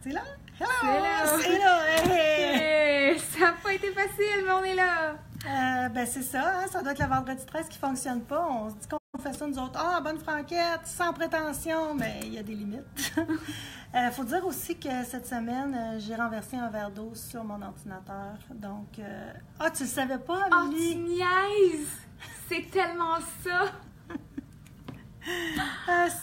C'est là? Hello! C'est là! Hey! Ça n'a pas été facile, mais on est là! C'est ça, hein? Ça doit être le vendredi 13 qui ne fonctionne pas. On se dit qu'on fait ça nous autres. Ah, bonne franquette, sans prétention, mais il y a des limites. Faut dire aussi que cette semaine, j'ai renversé un verre d'eau sur mon ordinateur. Donc, ah, tu le savais pas, Amélie? Oh, tu niaises! C'est tellement ça!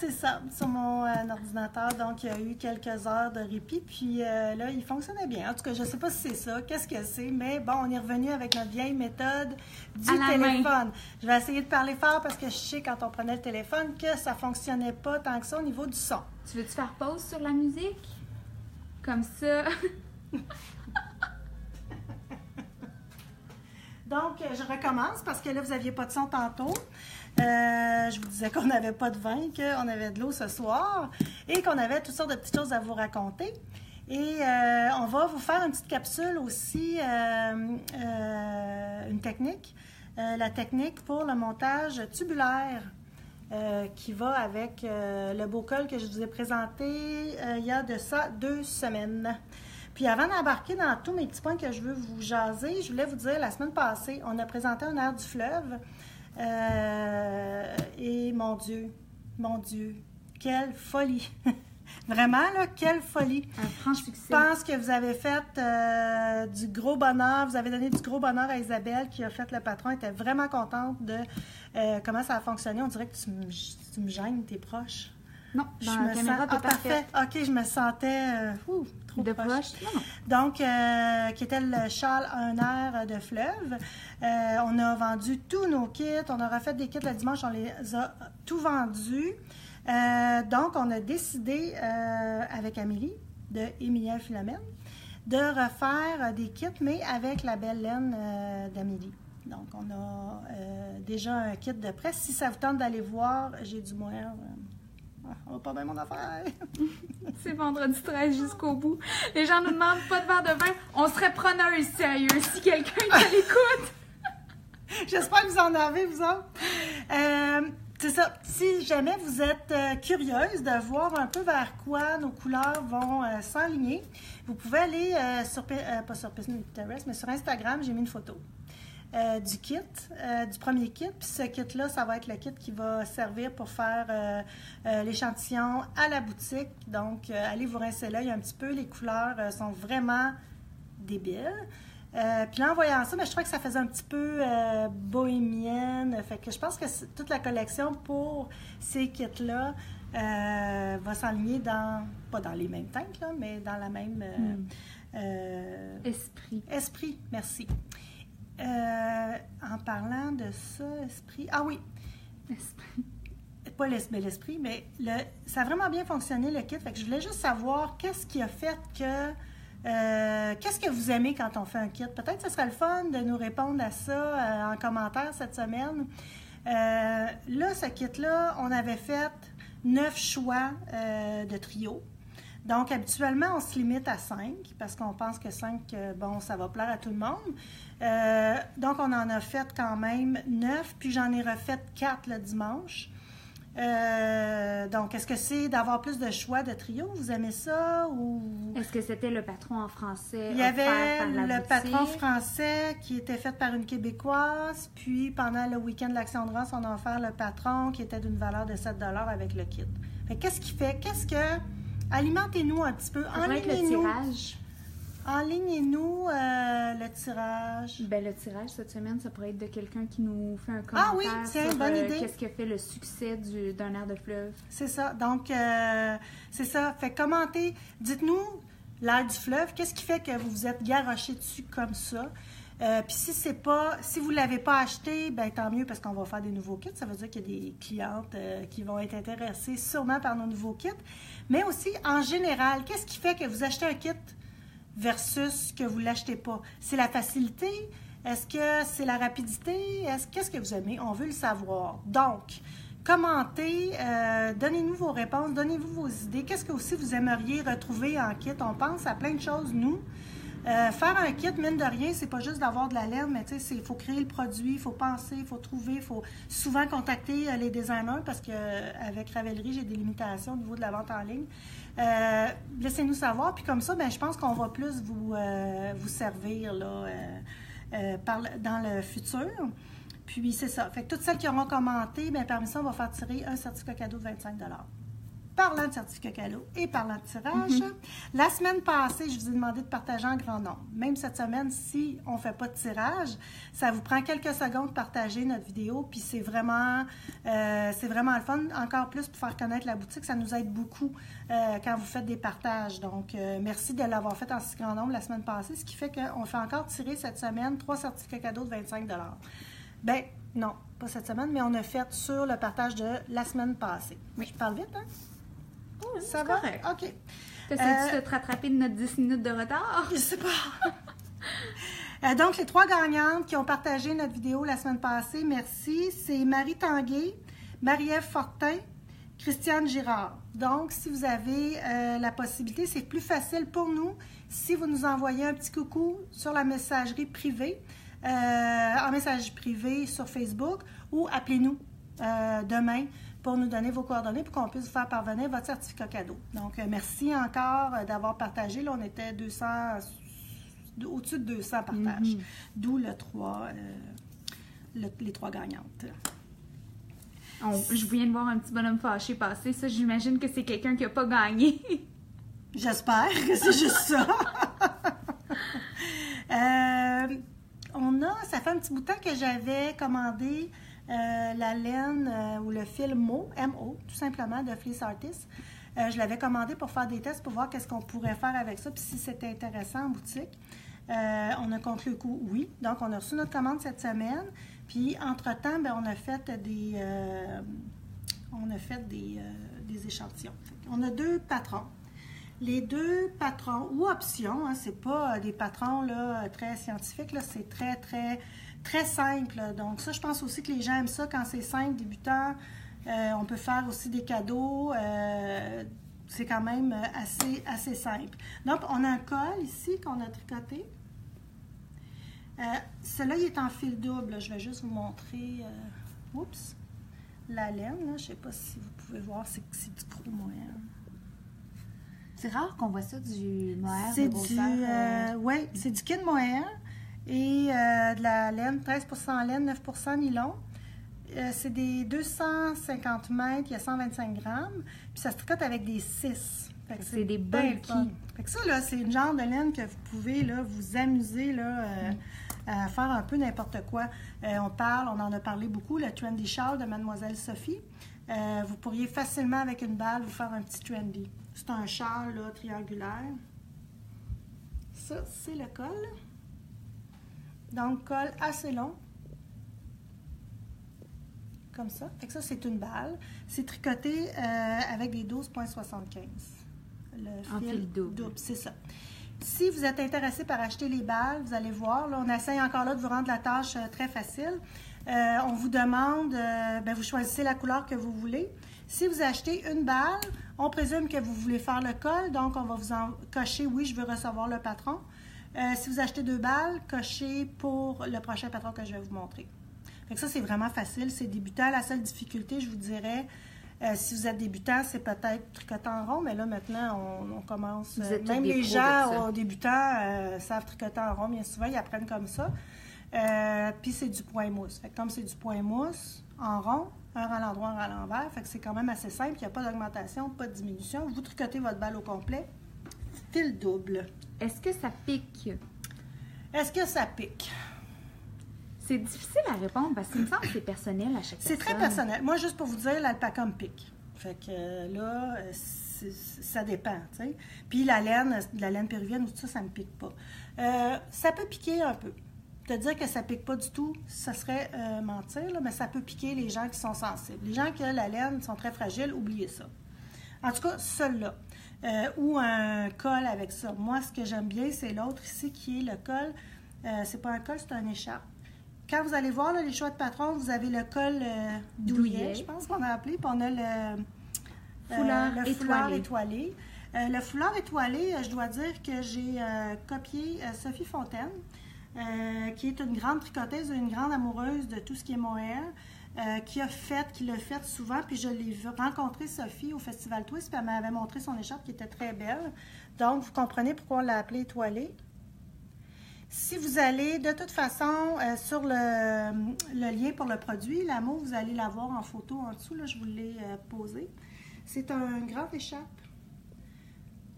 C'est ça, sur mon ordinateur. Donc, il y a eu quelques heures de répit. Puis là, il fonctionnait bien. En tout cas, je ne sais pas si c'est ça, qu'est-ce que c'est. Mais bon, on est revenu avec notre vieille méthode du téléphone. Je vais essayer de parler fort parce que je sais, quand on prenait le téléphone, que ça ne fonctionnait pas tant que ça au niveau du son. Tu veux-tu faire pause sur la musique? Comme ça. Donc, je recommence parce que là, vous n'aviez pas de son tantôt. Je vous disais qu'on n'avait pas de vin, qu'on avait de l'eau ce soir et qu'on avait toutes sortes de petites choses à vous raconter. Et on va vous faire une petite capsule aussi, une technique, la technique pour le montage tubulaire qui va avec le bocal que je vous ai présenté il y a de ça 2 semaines. Puis avant d'embarquer dans tous mes petits points que je veux vous jaser, je voulais vous dire, la semaine passée, on a présenté un air du fleuve. Et mon Dieu, quelle folie! Vraiment, là, quelle folie! Un franc succès. Je pense que vous avez fait du gros bonheur, vous avez donné du gros bonheur à Isabelle qui a fait le patron. Elle était vraiment contente de comment ça a fonctionné. On dirait que tu me gênes, t'es proche. Non, dans la caméra, t'es parfait. OK, je me sentais trop de proche. Non. Donc, qui était le châle un air de fleuve. On a vendu tous nos kits. On a refait des kits le dimanche. On les a tout vendus. Donc, on a décidé avec Amélie, de Emilia Philomène, de refaire des kits, mais avec la belle laine d'Amélie. Donc, on a déjà un kit de presse. Si ça vous tente d'aller voir, j'ai du moyen. On va pas bien mon affaire. C'est vendredi 13 jusqu'au bout. Les gens nous demandent pas de verre de vin. On serait preneurs, sérieux, si quelqu'un est à l'écoute. J'espère que vous en avez, vous autres. C'est ça. Si jamais vous êtes curieuse de voir un peu vers quoi nos couleurs vont s'enligner, vous pouvez aller pas sur Pinterest, mais sur Instagram, j'ai mis une photo. Du kit, du premier kit. Puis ce kit-là, ça va être le kit qui va servir pour faire l'échantillon à la boutique. Donc, allez vous rincer l'œil un petit peu. Les couleurs sont vraiment débiles. Puis là, en voyant ça, je trouvais que ça faisait un petit peu bohémienne. Fait que je pense que toute la collection pour ces kits-là va s'enligner pas dans les mêmes teintes, là, mais dans la même... Esprit, merci. En parlant de ça, esprit... Ah oui! Esprit. Pas l'esprit, mais ça a vraiment bien fonctionné, le kit. Fait que je voulais juste savoir qu'est-ce qui a fait que... qu'est-ce que vous aimez quand on fait un kit? Peut-être que ce serait le fun de nous répondre à ça en commentaire cette semaine. Là, ce kit-là, on avait fait 9 choix de trio. Donc, habituellement, on se limite à 5 parce qu'on pense que 5, ça va plaire à tout le monde. Donc, on en a fait quand même 9, puis j'en ai refait 4 le dimanche. Donc, est-ce que c'est d'avoir plus de choix de trio? Vous aimez ça? Ou... Est-ce que c'était le patron en français? Il y avait le patron français qui était fait par une Québécoise, puis pendant le week-end de l'Action de Grâce, on a offert le patron qui était d'une valeur de 7 $ avec le kit. Fait qu'est-ce qui fait? Alimentez-nous un petit peu. Ça pourrait être le tirage. Enlignez-nous le tirage. Le tirage cette semaine, ça pourrait être de quelqu'un qui nous fait un commentaire. Ah oui, c'est une bonne idée. Qu'est-ce qui a fait le succès d'un air de fleuve? C'est ça. Donc, c'est ça. Fait commentez. Dites-nous l'air du fleuve. Qu'est-ce qui fait que vous vous êtes garoché dessus comme ça? Puis si vous ne l'avez pas acheté, tant mieux parce qu'on va faire des nouveaux kits. Ça veut dire qu'il y a des clientes qui vont être intéressées sûrement par nos nouveaux kits. Mais aussi, en général, qu'est-ce qui fait que vous achetez un kit versus que vous ne l'achetez pas? C'est la facilité? Est-ce que c'est la rapidité? Qu'est-ce que vous aimez? On veut le savoir. Donc, commentez, donnez-nous vos réponses, donnez-vous vos idées. Qu'est-ce que aussi vous aimeriez retrouver en kit? On pense à plein de choses, nous. Faire un kit, mine de rien, c'est pas juste d'avoir de la laine, mais tu sais, il faut créer le produit, il faut penser, il faut trouver, il faut souvent contacter les designers parce qu'avec Ravelry, j'ai des limitations au niveau de la vente en ligne. Laissez-nous savoir, puis comme ça, ben, je pense qu'on va plus vous servir là, dans le futur. Puis c'est ça. Fait que toutes celles qui auront commenté, bien, parmi ça, on va faire tirer un certificat cadeau de 25 $. Parlant de certificat cadeau et parlant de tirage, la semaine passée, je vous ai demandé de partager en grand nombre. Même cette semaine, si on ne fait pas de tirage, ça vous prend quelques secondes de partager notre vidéo, puis c'est vraiment le fun. Encore plus pour faire connaître la boutique, ça nous aide beaucoup quand vous faites des partages. Donc, merci de l'avoir fait en si grand nombre la semaine passée, ce qui fait qu'on fait encore tirer cette semaine 3 certificats cadeaux de 25 $. Bien, non, pas cette semaine, mais on a fait sur le partage de la semaine passée. Oui. Je parle vite, hein? Oui, ça va? Correct. OK. T'essaies-tu de te rattraper de notre 10 minutes de retard? Je sais pas. Donc, les 3 gagnantes qui ont partagé notre vidéo la semaine passée, merci. C'est Marie Tanguay, Marie-Ève Fortin, Christiane Girard. Donc, si vous avez la possibilité, c'est plus facile pour nous si vous nous envoyez un petit coucou sur la messagerie privée, en message privé sur Facebook, ou appelez-nous demain pour nous donner vos coordonnées pour qu'on puisse vous faire parvenir votre certificat cadeau. Donc, merci encore d'avoir partagé. Là, on était au-dessus de 200 partages, d'où les 3 gagnantes. Je viens de voir un petit bonhomme fâché passer. Ça, j'imagine que c'est quelqu'un qui n'a pas gagné. J'espère que c'est juste ça. Ça fait un petit bout de temps que j'avais commandé la laine ou le fil MO, tout simplement, de Fleece Artist. Je l'avais commandé pour faire des tests pour voir qu'est-ce qu'on pourrait faire avec ça, puis si c'était intéressant en boutique. On a conclu le coup, oui. Donc, on a reçu notre commande cette semaine. Puis, entre-temps, ben, on a fait des échantillons. On a 2 patrons. Les 2 patrons, ou options, hein, c'est pas des patrons là, très scientifiques, là, c'est très, très, très simple. Donc ça, je pense aussi que les gens aiment ça quand c'est simple, débutant. On peut faire aussi des cadeaux. C'est quand même assez simple. Donc, on a un col ici qu'on a tricoté. Celui-là, il est en fil double. Là. Je vais juste vous montrer la laine. Là. Je ne sais pas si vous pouvez voir, c'est du gros mohair. C'est rare qu'on voit ça du mohair. Oui, c'est du kid mohair et de la laine, 13% laine, 9% nylon. C'est des 250 mètres, il y a 125 grammes. Puis ça se tricote avec des 6. C'est des bulky. Fait que ça, là, c'est une genre de laine que vous pouvez là, vous amuser là, à faire un peu n'importe quoi. On en a parlé beaucoup, le Trendy Shawl de Mademoiselle Sophie. Vous pourriez facilement, avec une balle, vous faire un petit trendy. C'est un châle là, triangulaire. Ça, c'est le col. Donc, col assez long. Comme ça. Fait que ça, c'est une balle. C'est tricoté avec des 12,75. Le fil double. C'est ça. Si vous êtes intéressé par acheter les balles, vous allez voir, là, on essaye encore là de vous rendre la tâche très facile. On vous demande, vous choisissez la couleur que vous voulez. Si vous achetez une balle, on présume que vous voulez faire le col, donc on va vous en cocher « Oui, je veux recevoir le patron ». Si vous achetez 2 balles, cochez pour le prochain patron que je vais vous montrer. Fait que ça, c'est vraiment facile, c'est débutant. La seule difficulté, je vous dirais, si vous êtes débutant, c'est peut-être tricoter en rond, mais là, maintenant, on commence... même les gens débutants savent tricoter en rond, bien souvent, ils apprennent comme ça. Puis c'est du point mousse. Fait que comme c'est du point mousse en rond, un à l'endroit, un à l'envers, fait que c'est quand même assez simple, il n'y a pas d'augmentation, pas de diminution. Vous tricotez votre balle au complet, fil double. Est-ce que ça pique? Est-ce que ça pique? C'est difficile à répondre parce qu'il me semble que c'est personnel à chaque personne. C'est très personnel. Moi, juste pour vous dire, l'alpaca me pique. Fait que là, ça dépend, tu sais. Puis la laine péruvienne, tout ça, ça me pique pas. Ça peut piquer un peu. Te dire que ça pique pas du tout, ça serait mentir, là, mais ça peut piquer les gens qui sont sensibles. Les gens qui ont la laine sont très fragiles, oubliez ça. En tout cas, celui-là. Ou un col avec ça. Moi, ce que j'aime bien, c'est l'autre ici qui est le col. C'est pas un col, c'est un écharpe. Quand vous allez voir là, les choix de patron, vous avez le col douillet, je pense qu'on a appelé, puis on a le foulard étoilé. Le foulard étoilé, je dois dire que j'ai copié Sophie Fontaine, qui est une grande tricoteuse, une grande amoureuse de tout ce qui est mohair, qui l'a fait souvent, puis je l'ai rencontré Sophie au Festival Twist, puis elle m'avait montré son écharpe qui était très belle. Donc, vous comprenez pourquoi on l'a appelée étoilée. Si vous allez, de toute façon, sur le lien pour le produit, l'amour, vous allez l'avoir en photo en dessous, là, je vous l'ai posé. C'est un grand écharpe.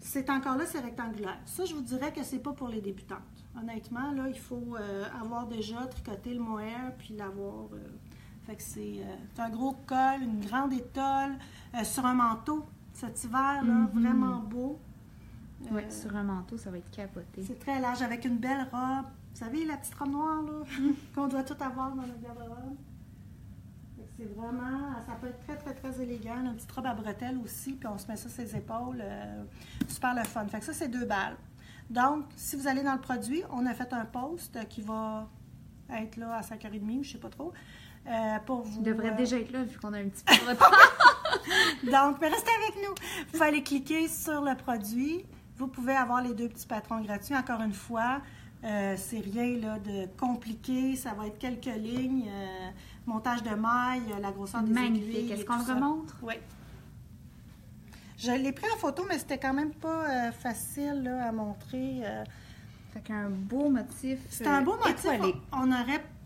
C'est encore là, c'est rectangulaire. Ça, je vous dirais que c'est pas pour les débutantes. Honnêtement, là, il faut avoir déjà tricoté le mohair, puis l'avoir... fait que c'est un gros col, une grande étole, sur un manteau cet hiver, là, vraiment beau. Oui, sur un manteau, ça va être capoté. C'est très large, avec une belle robe. Vous savez, la petite robe noire, là, qu'on doit tout avoir dans notre garde-robe. C'est vraiment, ça peut être très, très, très élégant. Une petite robe à bretelles aussi, puis on se met ça sur les épaules. Super le fun. Fait que ça, c'est 2 balles. Donc, si vous allez dans le produit, on a fait un post qui va être là à 5h30, je ne sais pas trop. Pour vous, devrait déjà être là, vu qu'on a un petit peu de retard. Donc, mais restez avec nous. Vous pouvez aller cliquer sur le produit. Vous pouvez avoir les 2 petits patrons gratuits. Encore une fois, c'est rien là, de compliqué. Ça va être quelques lignes. Montage de mailles, la grosseur des aiguilles. Magnifique. Est-ce qu'on le remontre? Oui. Je l'ai pris en photo, mais c'était quand même pas facile là, à montrer. Fait qu'un beau motif. C'est un beau motif. Étoilé.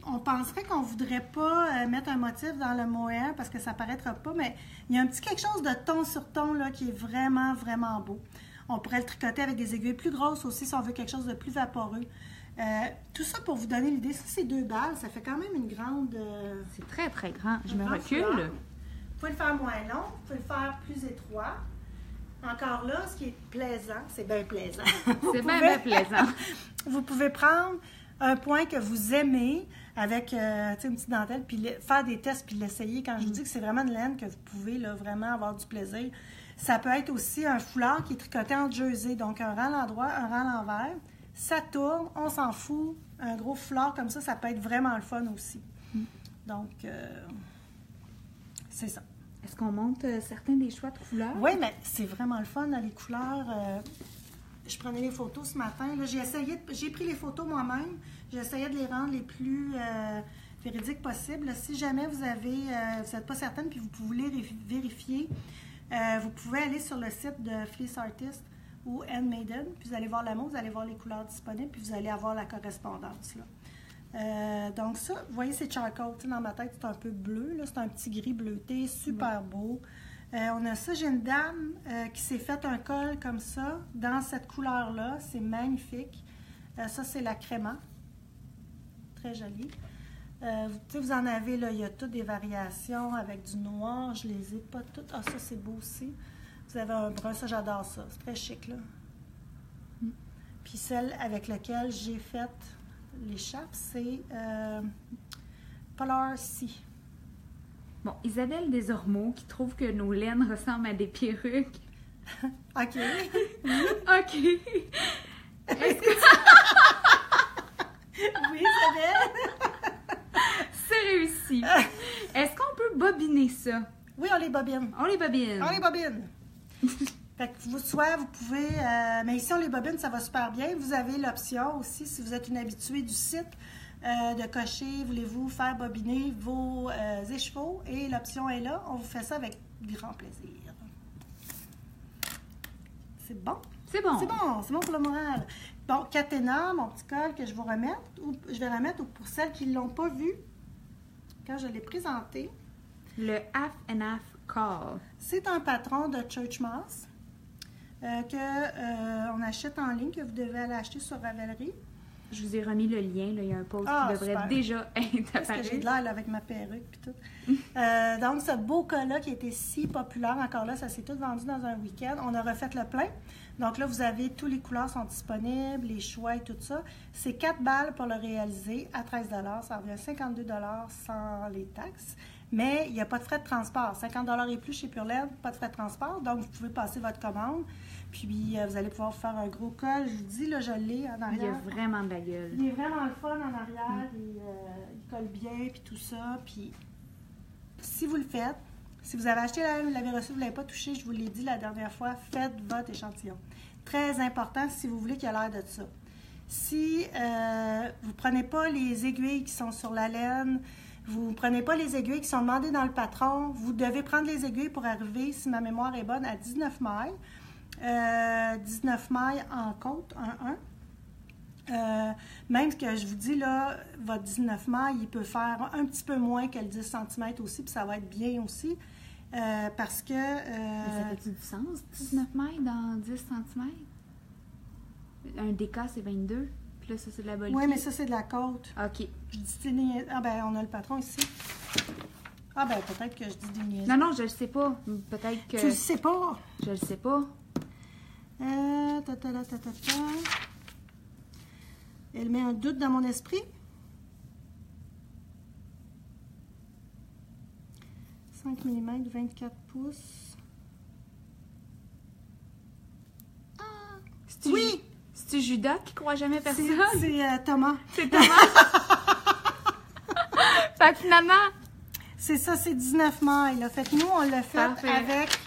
On penserait qu'on ne voudrait pas mettre un motif dans le mohair parce que ça ne paraîtra pas, mais il y a un petit quelque chose de ton sur ton là, qui est vraiment, vraiment beau. On pourrait le tricoter avec des aiguilles plus grosses aussi si on veut quelque chose de plus vaporeux. Tout ça pour vous donner l'idée, ça c'est 2 balles, ça fait quand même une grande... C'est très, très grand. Je me recule. Foulard. Vous pouvez le faire moins long, vous pouvez le faire plus étroit. Encore là, ce qui est plaisant, c'est bien plaisant. C'est bien plaisant. Vous pouvez prendre un point que vous aimez avec une petite dentelle, puis faire des tests, puis l'essayer. Quand je vous dis que c'est vraiment une laine que vous pouvez là, vraiment avoir du plaisir. Ça peut être aussi un foulard qui est tricoté en jersey, donc un rang à l'endroit, un rang à l'envers. Ça tourne, on s'en fout. Un gros foulard comme ça peut être vraiment le fun aussi. Donc, c'est ça. Est-ce qu'on monte certains des choix de couleurs? Oui, mais c'est vraiment le fun, les couleurs. Je prenais les photos ce matin. J'ai pris les photos moi-même. J'essayais de les rendre les plus véridiques possibles. Si jamais vous n'êtes pas certaine puis vous voulez vérifier, vous pouvez aller sur le site de Fleece Artist ou Handmaiden, puis vous allez voir le mot, vous allez voir les couleurs disponibles, puis vous allez avoir la correspondance. Là. Donc ça, vous voyez, c'est charcoal. Dans ma tête, c'est un peu bleu. C'est un petit gris bleuté, super beau. On a ça, j'ai une dame qui s'est fait un col comme ça, dans cette couleur-là. C'est magnifique. Ça, c'est la créma. Très jolie. Vous en avez, là, il y a toutes des variations avec du noir. Je les ai pas toutes. Ah, ça, c'est beau aussi. Vous avez un brun, ça, j'adore ça. C'est très chic, là. Puis celle avec laquelle j'ai fait l'écharpe, c'est Polar Sea. Bon, Isabelle Desormeaux, qui trouve que nos laines ressemblent à des perruques. OK. OK. Est-ce que... Oui, Isabelle. C'est réussi. Est-ce qu'on peut bobiner ça? Oui, on les bobine. On les bobine. On les bobine. Fait que vous pouvez... mais ici, on les bobine, ça va super bien. Vous avez l'option aussi, si vous êtes une habituée du site, de cocher, voulez-vous faire bobiner vos écheveaux, et l'option est là. On vous fait ça avec grand plaisir. C'est bon? C'est bon. C'est bon, c'est bon pour le moral. Bon, Catena, mon petit col que je vais remettre, ou pour celles qui ne l'ont pas vu, quand je l'ai présenté. Le half and half call. C'est un patron de Church Moss qu'on achète en ligne, que vous devez aller acheter sur Ravelry. Je vous ai remis le lien. Là. Il y a un post qui devrait super. Déjà être Parce que j'ai de l'air là, avec ma perruque et tout. Donc, ce beau cas-là qui a été si populaire, encore là, ça s'est tout vendu dans un week-end. On a refait le plein. Donc là, vous avez, tous les couleurs sont disponibles, les choix et tout ça. C'est 4 balles pour le réaliser à 13 $. Ça revient à 52 $ sans les taxes. Mais il n'y a pas de frais de transport. 50 $ et plus chez Pure Laine, pas de frais de transport. Donc, vous pouvez passer votre commande. Puis, vous allez pouvoir faire un gros col. Je vous dis, là, je l'ai en arrière. Il y a vraiment de la gueule. Il est vraiment le fun en arrière. Il colle bien, puis tout ça. Puis, si vous le faites, Si vous avez acheté la laine, vous l'avez reçue, vous ne l'avez pas touché, je vous l'ai dit la dernière fois, faites votre échantillon. Très important si vous voulez qu'il y ait l'air de ça. Si vous ne prenez pas les aiguilles qui sont sur la laine, vous ne prenez pas les aiguilles qui sont demandées dans le patron, vous devez prendre les aiguilles pour arriver, si ma mémoire est bonne, à 19 mailles. 19 mailles en côte, 1-1. Même ce que je vous dis là, votre 19 mailles, il peut faire un petit peu moins que le 10 cm aussi, puis ça va être bien aussi. Parce que... Mais ça fait du sens, 19 mailles dans 10 cm? Un déca, c'est 22. Puis là, ça, c'est de la bolide. Oui, mais ça, c'est de la côte. OK. Je dis des niaiseries. Ah, ben, on a le patron ici. Ah, ben, peut-être que je dis des niaiseries. Non, je le sais pas. Peut-être que... Tu le sais pas? Je le sais pas. Elle met un doute dans mon esprit. 5 mm, 24 pouces. Ah! Oui! C'est-tu Judas qui croit jamais personne? C'est Thomas. C'est Thomas. Fait que finalement... C'est ça, c'est 19 mailles. Là. Fait que nous, on l'a fait Parfait. avec...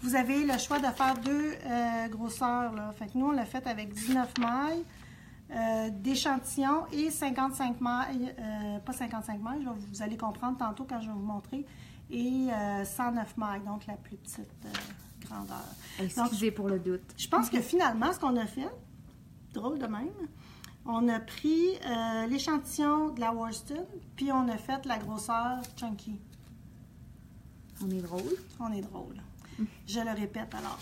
Vous avez le choix de faire deux grosseurs. Là. Fait que nous, on l'a fait avec 19 mailles d'échantillon et 55 mailles, pas 55 mailles, vous allez comprendre tantôt quand je vais vous montrer, et 109 mailles, donc la plus petite grandeur. Excusez pour le doute. Je pense que finalement, ce qu'on a fait, drôle de même, on a pris l'échantillon de la Worsted, puis on a fait la grosseur Chunky. On est drôle. On est drôle. Je le répète alors.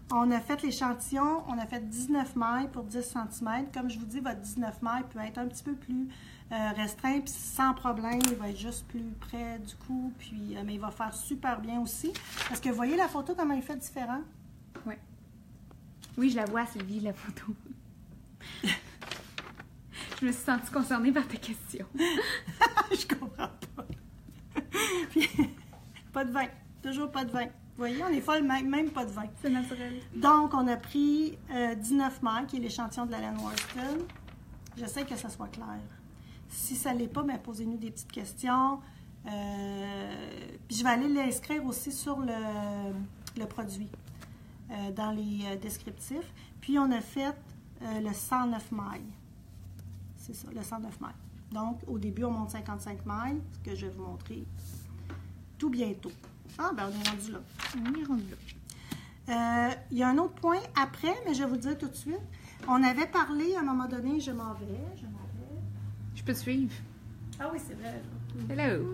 On a fait l'échantillon, on a fait 19 mailles pour 10 cm. Comme je vous dis, votre 19 mailles peut être un petit peu plus restreint, puis sans problème, il va être juste plus près du cou, puis, mais il va faire super bien aussi. Parce que vous voyez la photo, comment il fait différent? Oui. Oui, je la vois, Sylvie, la photo. Je me suis sentie concernée par ta question. Je comprends pas. Puis, pas de vin. Toujours pas de vin. Vous voyez, on est folle, même pas de vin. C'est naturel. Donc, on a pris 19 mailles, qui est l'échantillon de la laine Worsted. J'essaie que ça soit clair. Si ça ne l'est pas, ben, posez-nous des petites questions. Puis je vais aller l'inscrire aussi sur le produit, dans les descriptifs. Puis, on a fait le 109 mailles. C'est ça, le 109 mailles. Donc, au début, on monte 55 mailles, ce que je vais vous montrer tout bientôt. Ah, ben on est rendu là. On est rendu là. Il y a un autre point après, mais je vais vous le dire tout de suite. On avait parlé à un moment donné, je m'en vais. Je peux te suivre. Ah oui, c'est vrai. Hello.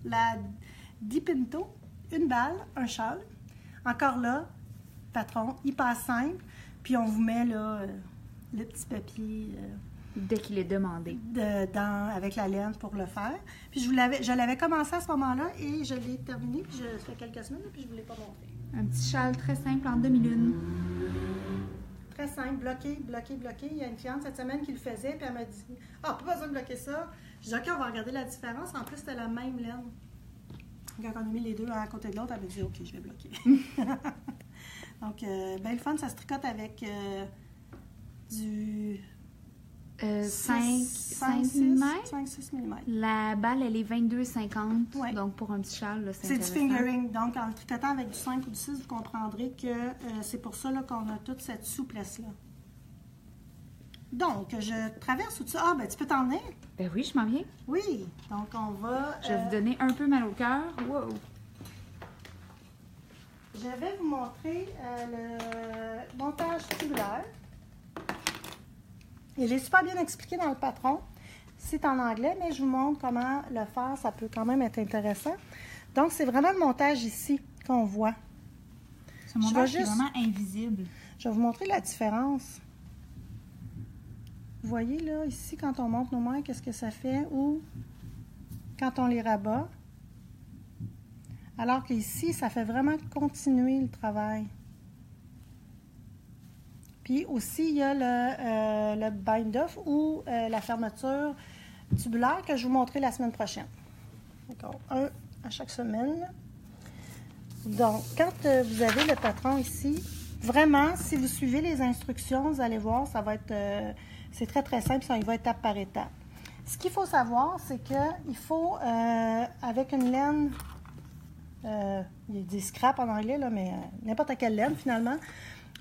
La Dipinto, une balle, un châle. Encore là, patron, hyper simple. Puis on vous met là le petit papier Dès qu'il est demandé. avec la laine pour le faire. Puis je l'avais commencé à ce moment-là et je l'ai terminé. Puis ça fait quelques semaines, puis je ne vous l'ai pas montré. Un petit châle très simple en demi-lune. Très simple, bloqué. Il y a une cliente cette semaine qui le faisait, puis elle m'a dit « Ah, pas besoin de bloquer ça. » Je dis « OK, on va regarder la différence. » En plus, c'était la même laine. Quand on a mis les deux à côté de l'autre, elle m'a dit « OK, je vais bloquer. » Donc, bien le fun, ça se tricote avec du... 5-6 mm. La balle, elle est 22,50. Ouais. Donc, pour un petit châle, c'est du intéressant. fingering. Donc, en le tricotant avec du 5 ou du 6, vous comprendrez que c'est pour ça qu'on a toute cette souplesse-là. Donc, je traverse au-dessus. Ah, ben tu peux t'en venir? Ben oui, je m'en viens. Oui. Donc, on va... Je vais vous donner un peu mal au cœur. Wow. Je vais vous montrer le montage tubulaire. Et j'ai super bien expliqué dans le patron. C'est en anglais, mais je vous montre comment le faire. Ça peut quand même être intéressant. Donc, c'est vraiment le montage ici qu'on voit. Ce montage est vraiment invisible. Je vais vous montrer la différence. Vous voyez là, ici, quand on monte nos mains, qu'est-ce que ça fait? Ou quand on les rabat. Alors qu'ici, ça fait vraiment continuer le travail. Puis aussi, il y a le bind-off ou la fermeture tubulaire que je vais vous montrer la semaine prochaine. D'accord, un à chaque semaine. Donc, quand vous avez le patron ici, vraiment, si vous suivez les instructions, vous allez voir, ça va être, c'est très, très simple, ça y va étape par étape. Ce qu'il faut savoir, c'est qu'il faut, avec une laine, il y a des scraps en anglais, là, mais n'importe quelle laine finalement,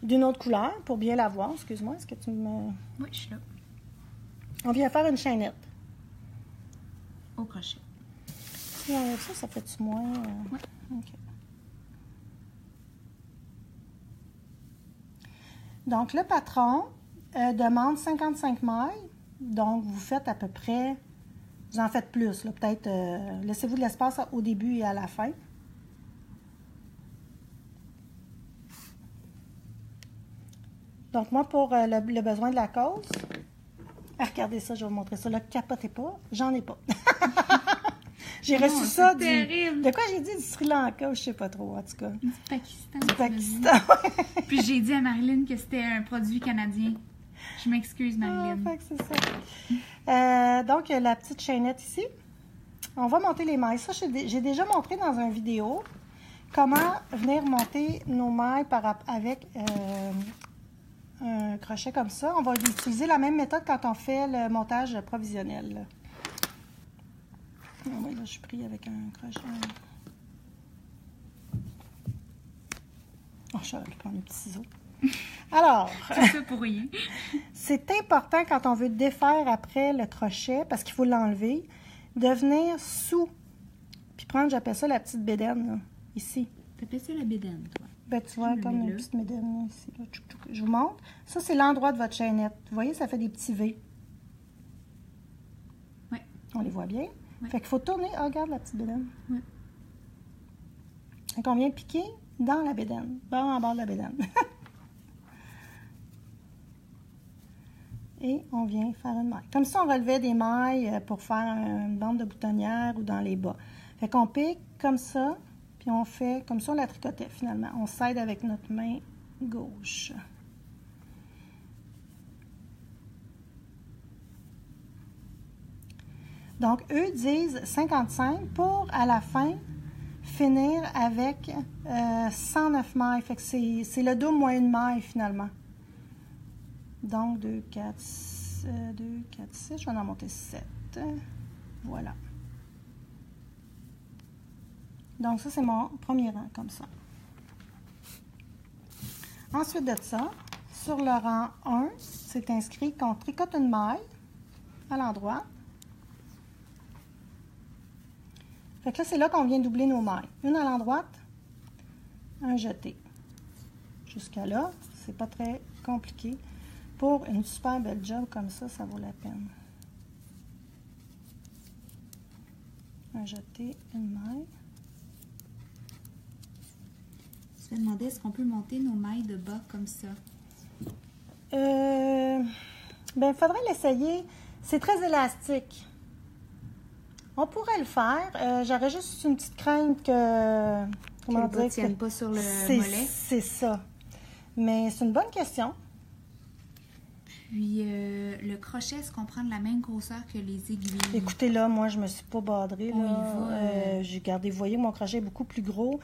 d'une autre couleur, pour bien la voir. Excuse-moi, est-ce que tu me... Oui, je suis là. On vient faire une chaînette. Au crochet. Si on enlève ça, ça fait-tu moins... Oui. OK. Donc, le patron demande 55 mailles. Donc, vous faites à peu près... Vous en faites plus, là. Peut-être... laissez-vous de l'espace au début et à la fin. Donc, moi, pour le besoin de la cause... regardez ça, je vais vous montrer ça. Là, capotez pas. J'en ai pas. J'ai reçu ça du... terrible. De quoi j'ai dit? Du Sri Lanka, je sais pas trop, en tout cas. Du Pakistan. Du Pakistan. Puis j'ai dit à Marilyn que c'était un produit canadien. Je m'excuse, Marilyn. Fait que c'est ça. Donc, la petite chaînette ici. On va monter les mailles. Ça, j'ai déjà montré dans une vidéo comment venir monter nos mailles avec un crochet comme ça. On va utiliser la même méthode quand on fait le montage provisionnel. Là. Ah oui, là, je suis pris avec un crochet. Oh, j'aurais pu prendre les petits ciseaux. Alors, C'est ça pour rien. c'est important quand on veut défaire après le crochet, parce qu'il faut l'enlever, de venir sous, puis prendre, j'appelle ça la petite bédaine, là, ici. T'appelles ça la bédaine, toi? Ben, tu vois, Je comme mets une là. petite bédaine, là, ici. Là. Je vous montre. Ça, c'est l'endroit de votre chaînette. Vous voyez, ça fait des petits V. Oui. On les voit bien. Ouais. Fait qu'il faut tourner. Ah, regarde la petite bédaine. Ouais. Donc, on vient piquer dans la bédaine. Bord en bord de la bédaine. Et on vient faire une maille. Comme ça, on relevait des mailles pour faire une bande de boutonnière ou dans les bas. Fait qu'on pique comme ça, puis on fait comme ça, on la tricotait finalement. On s'aide avec notre main gauche. Donc, eux disent 55 pour, à la fin, finir avec 109 mailles. Fait que c'est le double moins une maille, finalement. Donc, 2, 4, 6, je vais en monter 7. Voilà. Donc, ça, c'est mon premier rang, comme ça. Ensuite de ça, sur le rang 1, c'est inscrit qu'on tricote une maille à l'endroit. Fait que là, c'est là qu'on vient doubler nos mailles. Une à l'endroite, un jeté. Jusqu'à là, c'est pas très compliqué. Pour une super belle job comme ça, ça vaut la peine. Un jeté, une maille. Je me demandais, est-ce qu'on peut monter nos mailles de bas comme ça? Ben, il faudrait l'essayer. C'est très élastique. On pourrait le faire. J'aurais juste une petite crainte que... Comment dire? Que tienne pas sur le mollet. C'est ça. Mais c'est une bonne question. Puis, le crochet, est-ce qu'on prend de la même grosseur que les aiguilles? Écoutez, là, moi, je me suis pas badrée. On y va, J'ai gardé, vous voyez, mon crochet est beaucoup plus gros.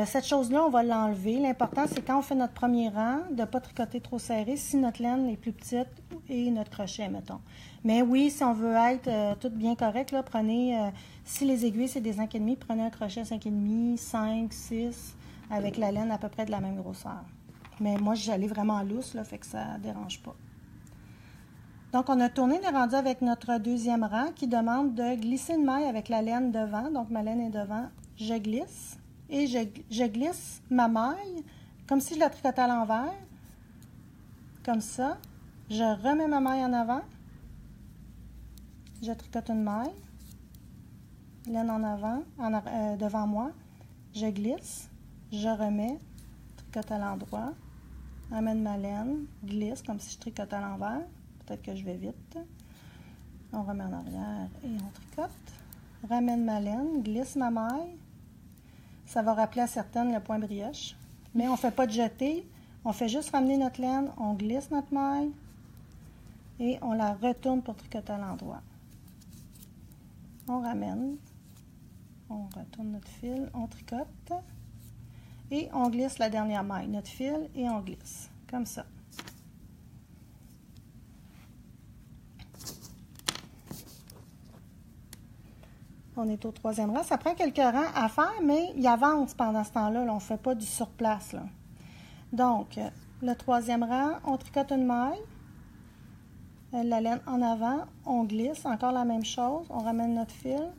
Cette chose-là, on va l'enlever. L'important, c'est quand on fait notre premier rang, de ne pas tricoter trop serré si notre laine est plus petite et notre crochet, mettons. Mais oui, si on veut être tout bien correct, là, prenez, si les aiguilles, c'est des 5,5, prenez un crochet 5,5, 5, 6, avec la laine à peu près de la même grosseur. Mais moi, j'allais vraiment lousse, là, fait que ça ne dérange pas. Donc, on a tourné, on est rendu avec notre deuxième rang qui demande de glisser une maille avec la laine devant. Donc, ma laine est devant, je glisse. Et je glisse ma maille comme si je la tricotais à l'envers. Comme ça. Je remets ma maille en avant. Je tricote une maille. Laine en avant, devant moi. Je glisse. Je remets. Tricote à l'endroit. Amène ma laine. Glisse comme si je tricotais à l'envers. Peut-être que je vais vite. On remet en arrière et on tricote. Ramène ma laine. Glisse ma maille. Ça va rappeler à certaines le point brioche. Mais on ne fait pas de jeter. On fait juste ramener notre laine. On glisse notre maille. Et on la retourne pour tricoter à l'endroit. On ramène. On retourne notre fil. On tricote. Et on glisse la dernière maille. Notre fil et on glisse. Comme ça. On est au 3e rang. Ça prend quelques rangs à faire, mais il avance pendant ce temps-là. Là, on ne fait pas du surplace. Là. Donc, le 3e rang, on tricote une maille. La laine en avant, on glisse. Encore la même chose. On ramène notre fil.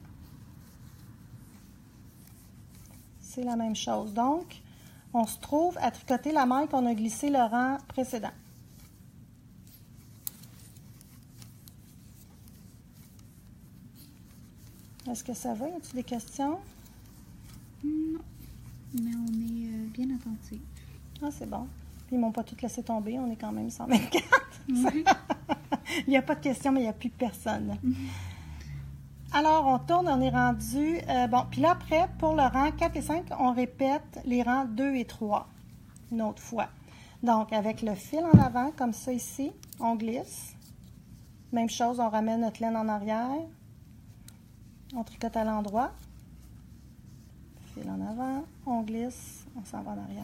C'est la même chose. Donc, on se trouve à tricoter la maille qu'on a glissée le rang précédent. Est-ce que ça va? Y a-t-il des questions? Non, mais on est bien attentifs. Ah, c'est bon. Ils m'ont pas tout laissé tomber. On est quand même 124. Oui. Il n'y a pas de questions, mais il n'y a plus personne. Alors, on tourne, on est rendu... bon, puis là, après, pour le rang 4 et 5, on répète les rangs 2 et 3 une autre fois. Donc, avec le fil en avant, comme ça ici, on glisse. Même chose, on ramène notre laine en arrière. On tricote à l'endroit. Fil en avant, on glisse, on s'en va en arrière.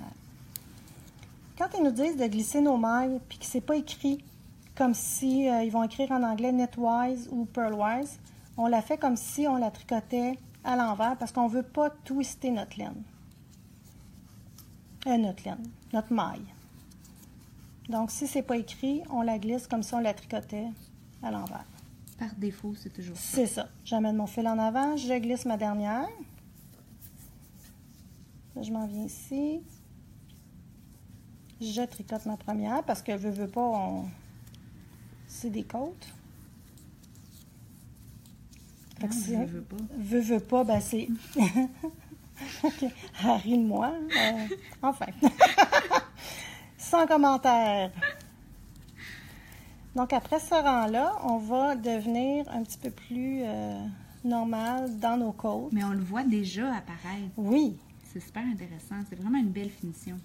Quand ils nous disent de glisser nos mailles, puis que c'est pas écrit comme si ils vont écrire en anglais knitwise ou purlwise, on la fait comme si on la tricotait à l'envers parce qu'on ne veut pas twister notre laine. Notre maille. Donc, si c'est pas écrit, on la glisse comme si on la tricotait à l'envers. Par défaut, c'est toujours ça. C'est ça. J'amène mon fil en avant, je glisse ma dernière. Là, je m'en viens ici. Je tricote ma première parce que veux pas, c'est des côtes. Non, je veux pas. Veux pas, ben c'est... OK. Ris de moi. Enfin. Sans commentaire. Donc, après ce rang-là, on va devenir un petit peu plus normal dans nos côtes. Mais on le voit déjà apparaître. Oui. C'est super intéressant. C'est vraiment une belle finition.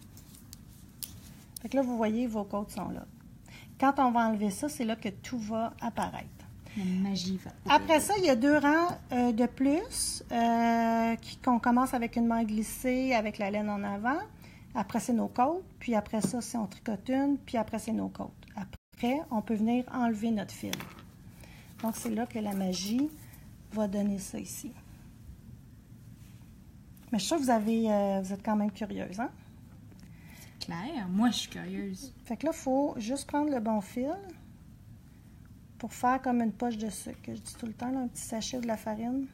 Fait que là, vous voyez, vos côtes sont là. Quand on va enlever ça, c'est là que tout va apparaître. La magie va. Après ça, il y a 2 rangs de plus qu'on commence avec une maille glissée avec la laine en avant. Après, c'est nos côtes. Puis après ça, c'est on tricote une. Puis après, c'est nos côtes. Après, on peut venir enlever notre fil. Donc, c'est là que la magie va donner ça ici. Mais je suis sûre que vous êtes quand même curieuse, hein? C'est clair. Moi, je suis curieuse. Fait que là, il faut juste prendre le bon fil pour faire comme une poche de sucre. Je dis tout le temps, là, un petit sachet ou de la farine.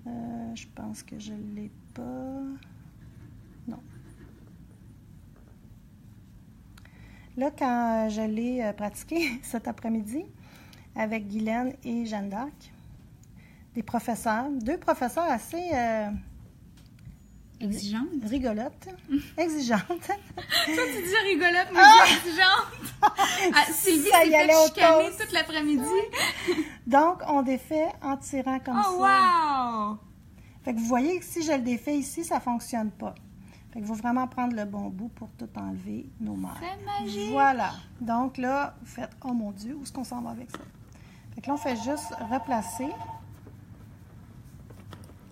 Je pense que je ne l'ai pas. Non. Là, quand je l'ai pratiqué cet après-midi avec Guylaine et Jeanne d'Arc, des professeurs, 2 professeurs assez Exigeante? rigolotes, exigeantes. Toi, tu dis rigolote, moi, je dis exigeante. Ah, Sylvie Ça s'est y fait allait au chicaner toast. toute l'après-midi. Donc, on défait en tirant comme Oh, ça. wow! Fait que vous voyez que si je le défais ici, ça ne fonctionne pas. Fait qu'il faut vraiment prendre le bon bout pour tout enlever nos mailles. C'est magique! Voilà. Donc là, vous faites, oh mon Dieu, où est-ce qu'on s'en va avec ça? Fait que là, on fait juste replacer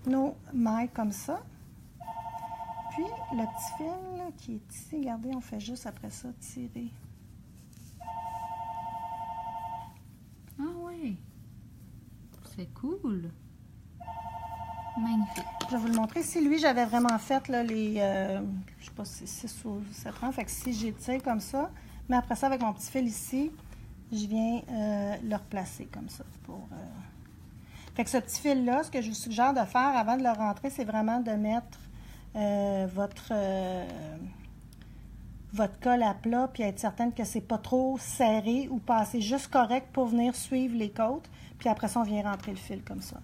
nos mailles comme ça. Puis, le petit fil là, qui est ici, regardez, on fait juste après ça tirer. Ah oui. C'est cool. Magnifique. Je vais vous le montrer. Si lui, j'avais vraiment fait là, les, je sais pas si c'est 6 ou 7 rangs, fait que si j'étire comme ça, mais après ça, avec mon petit fil ici, je viens le replacer comme ça. Fait que ce petit fil-là, ce que je vous suggère de faire avant de le rentrer, c'est vraiment de mettre votre colle à plat, puis être certaine que c'est pas trop serré ou pas assez juste correct pour venir suivre les côtes. Puis après ça, on vient rentrer le fil comme ça.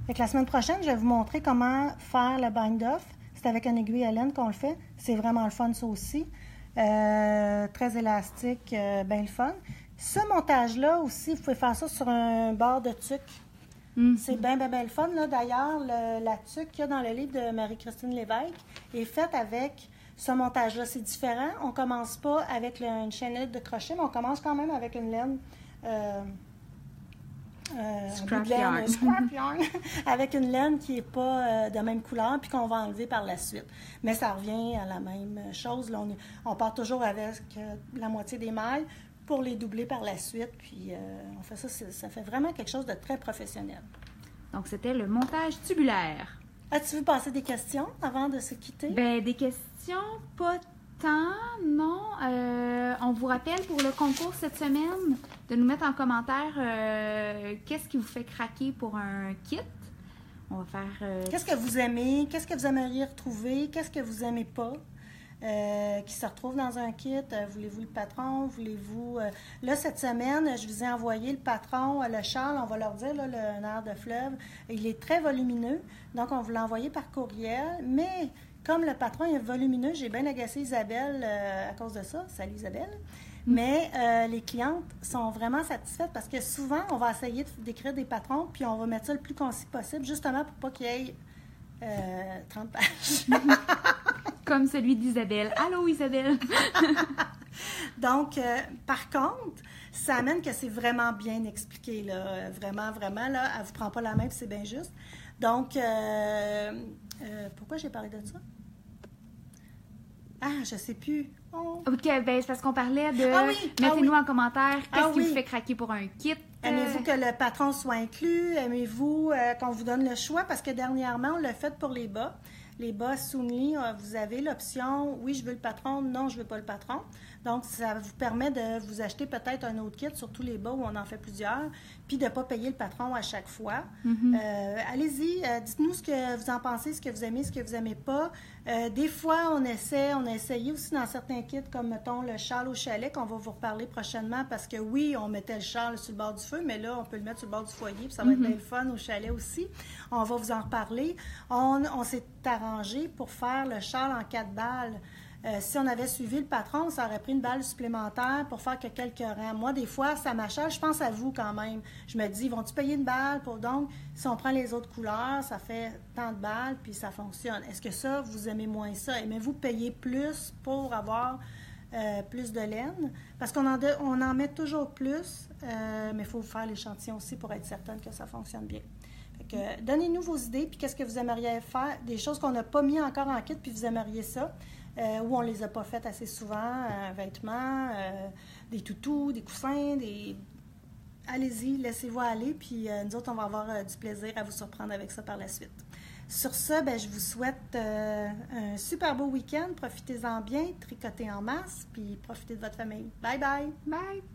Fait que la semaine prochaine, je vais vous montrer comment faire le bind-off. C'est avec une aiguille à laine qu'on le fait. C'est vraiment le fun, ça aussi. Très élastique, bien le fun. Ce montage-là aussi, vous pouvez faire ça sur un bord de tuque. C'est bien le fun. D'ailleurs, la tuque qu'il y a dans le livre de Marie-Christine Lévesque est faite avec ce montage-là. C'est différent. On ne commence pas avec une chaînette de crochet, mais on commence quand même avec une laine... Scrap yarn. Scrap yarn, avec une laine qui n'est pas de même couleur, puis qu'on va enlever par la suite. Mais ça revient à la même chose. Là, on part toujours avec la moitié des mailles, pour les doubler par la suite. Puis on fait ça fait vraiment quelque chose de très professionnel. Donc, c'était le montage tubulaire. As-tu vu passer des questions avant de se quitter? Ben, des questions, pas tant, non. On vous rappelle pour le concours cette semaine de nous mettre en commentaire qu'est-ce qui vous fait craquer pour un kit. On va faire... Qu'est-ce que vous aimez? Qu'est-ce que vous aimeriez retrouver? Qu'est-ce que vous aimez pas? Qui se retrouve dans un kit. Voulez-vous le patron? Voulez-vous... Là, cette semaine, je vous ai envoyé le patron, le châle, on va leur dire, là, le nerf de fleuve. Il est très volumineux, donc on vous l'a envoyé par courriel. Mais comme le patron est volumineux, j'ai bien agacé Isabelle à cause de ça. Salut Isabelle. Mais les clientes sont vraiment satisfaites parce que souvent, on va essayer d'écrire des patrons, puis on va mettre ça le plus concis possible, justement pour pas qu'il y ait 30 pages. Comme celui d'Isabelle. Allô, Isabelle! Donc, par contre, ça amène que c'est vraiment bien expliqué, là. Vraiment, vraiment, là, elle ne vous prend pas la main, puis c'est bien juste. Donc, pourquoi j'ai parlé de ça? Ah, je sais plus. Oh. OK, ben c'est parce qu'on parlait de... Ah oui, Mettez-nous oui. en commentaire qu'est-ce qui oui. vous fait craquer pour un kit. Aimez-vous que le patron soit inclus? Aimez-vous qu'on vous donne le choix? Parce que dernièrement, on l'a fait pour les bas. Les bas Soonly, vous avez l'option « Oui, je veux le patron »,« Non, je veux pas le patron ». Donc, ça vous permet de vous acheter peut-être un autre kit sur tous les bas où on en fait plusieurs, puis de ne pas payer le patron à chaque fois. Allez-y, dites-nous ce que vous en pensez, ce que vous aimez, ce que vous n'aimez pas. Des fois, on a essayé aussi dans certains kits, comme, mettons, le châle au chalet, qu'on va vous reparler prochainement, parce que oui, on mettait le châle sur le bord du feu, mais là, on peut le mettre sur le bord du foyer, puis ça va être bien le fun au chalet aussi. On va vous en reparler. On s'est arrangé pour faire le châle en 4 balles. Si on avait suivi le patron, ça aurait pris une balle supplémentaire pour faire que quelques rangs. Moi, des fois, ça m'achète. Je pense à vous quand même. Je me dis, vont-tu payer une balle pour donc, si on prend les autres couleurs, ça fait tant de balles, puis ça fonctionne. Est-ce que ça, vous aimez moins ça? Aimez-vous payer plus pour avoir plus de laine? Parce qu'on en met toujours plus, mais il faut faire l'échantillon aussi pour être certaine que ça fonctionne bien. Fait que, donnez-nous vos idées, puis qu'est-ce que vous aimeriez faire, des choses qu'on n'a pas mis encore en kit, puis vous aimeriez ça, ou on ne les a pas faites assez souvent, vêtements, des toutous, des coussins, Allez-y, laissez-vous aller, puis nous autres, on va avoir du plaisir à vous surprendre avec ça par la suite. Sur ce, je vous souhaite un super beau week-end, profitez-en bien, tricotez en masse, puis profitez de votre famille. Bye bye! Bye!